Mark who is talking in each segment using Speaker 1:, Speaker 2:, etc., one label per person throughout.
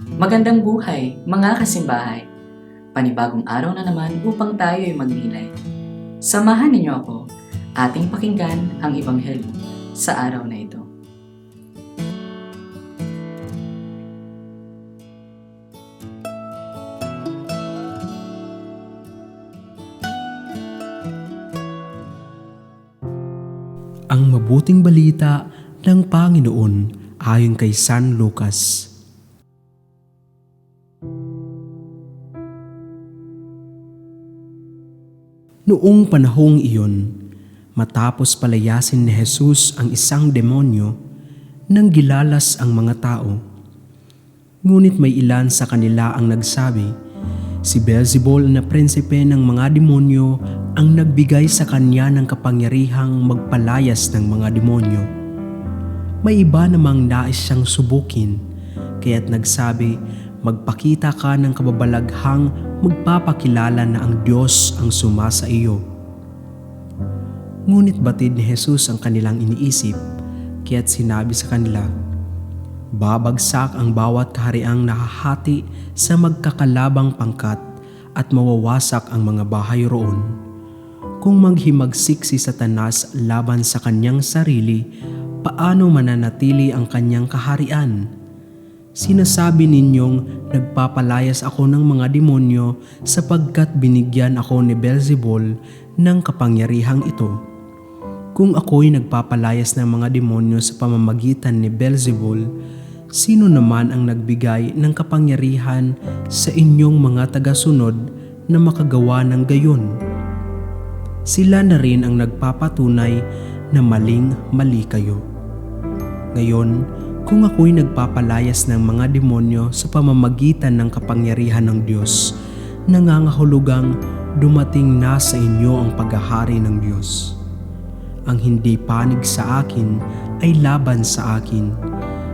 Speaker 1: Magandang buhay, mga kasimbahay. Panibagong araw na naman upang tayo ay magnilay. Samahan ninyo ako, ating pakinggan ang Ebanghelyo sa araw na ito.
Speaker 2: Ang mabuting balita ng Panginoon ayon kay San Lucas. Noong panahong iyon, matapos palayasin ni Jesus ang isang demonyo, nang gilalas ang mga tao. Ngunit may ilan sa kanila ang nagsabi, si Beelzebul na prinsipe ng mga demonyo ang nagbigay sa kanya ng kapangyarihang magpalayas ng mga demonyo. May iba namang nais siyang subukin, kaya't nagsabi, magpakita ka ng kababalaghang magpapakilala na ang Diyos ang sumasa iyo. Ngunit batid ni Jesus ang kanilang iniisip, kaya't sinabi sa kanila, babagsak ang bawat kahariang nakahati sa magkakalabang pangkat at mawawasak ang mga bahay roon. Kung maghimagsik si Satanas laban sa kanyang sarili, paano mananatili ang kanyang kaharian? Sinasabi ninyong nagpapalayas ako ng mga demonyo sapagkat binigyan ako ni Beelzebul ng kapangyarihang ito. Kung ako'y nagpapalayas ng mga demonyo sa pamamagitan ni Beelzebul, sino naman ang nagbigay ng kapangyarihan sa inyong mga tagasunod na makagawa ng gayon? Sila na rin ang nagpapatunay na maling-mali kayo. Ngayon, kung ako'y nagpapalayas ng mga demonyo sa pamamagitan ng kapangyarihan ng Diyos, nangangahulugang dumating na sa inyo ang paghahari ng Diyos. Ang hindi panig sa akin ay laban sa akin,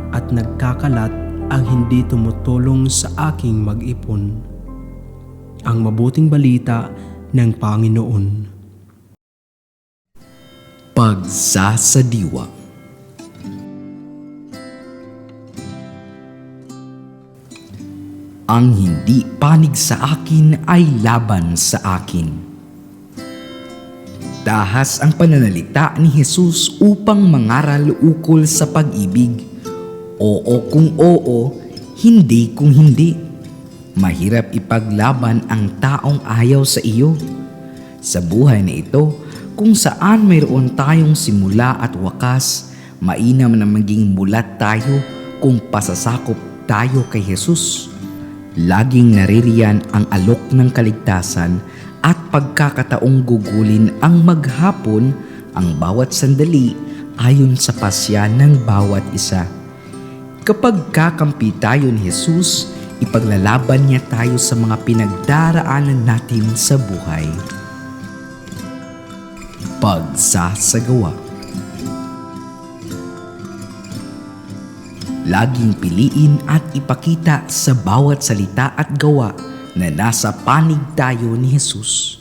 Speaker 2: at nagkakalat ang hindi tumutulong sa aking mag-ipon. Ang mabuting balita ng Panginoon.
Speaker 3: Pagsasadiwa. Ang hindi panig sa akin ay laban sa akin. Dahas ang pananalita ni Jesus upang mangaral ukol sa pag-ibig. Oo kung oo, hindi kung hindi. Mahirap ipaglaban ang taong ayaw sa iyo. Sa buhay na ito, kung saan mayroon tayong simula at wakas, mainam na maging mulat tayo kung pasasakop tayo kay Jesus. Laging naririyan ang alok ng kaligtasan at pagkakataong gugulin ang maghapon ang bawat sandali ayon sa pasya ng bawat isa. Kapag kakampi tayo ni Jesus, ipaglalaban niya tayo sa mga pinagdaraanan natin sa buhay. Pagsasagawa. Laging piliin at ipakita sa bawat salita at gawa na nasa panig tayo ni Jesus.